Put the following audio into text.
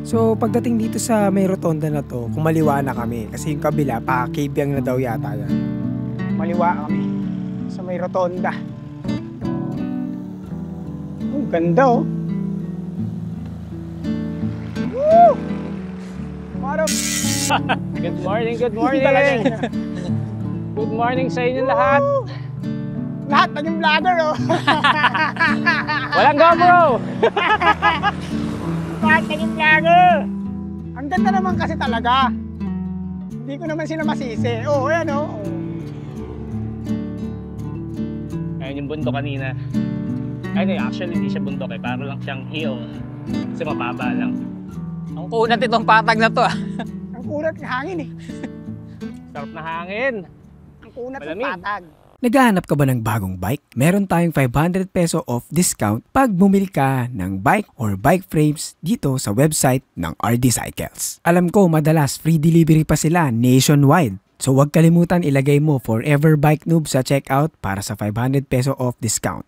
So pagdating dito sa may rotonda na to, kumaliwa na kami kasi yung kabila pa-cabyang na daw yata yan. Maliwa kami sa may rotonda. Oh, ganda oh. Woo! Parang Good morning, good morning. Good morning sa inyo lahat. lahat naging vlogger oh. Walang GoPro. Lahat naging vlogger. Ang ganda naman kasi talaga. Hindi ko naman sila masisi. Oh, ayan oh. Ayun yung bundok kanina. Ay, actually hindi siya bundok eh. Para lang siyang hill. Kasi mababa lang. Ang kunat itong patag na to ah. Ang kunat ng hangin eh. Sarap na hangin. Ang kunat ng Malamig. patag. Naghahanap ka ba ng bagong bike? Meron tayong 500 peso off discount pag bumili ka ng bike or bike frames dito sa website ng RD Cycles. Alam ko madalas free delivery pa sila nationwide. So huwag kalimutan ilagay mo Forever Bike Noob sa checkout para sa 500 peso off discount.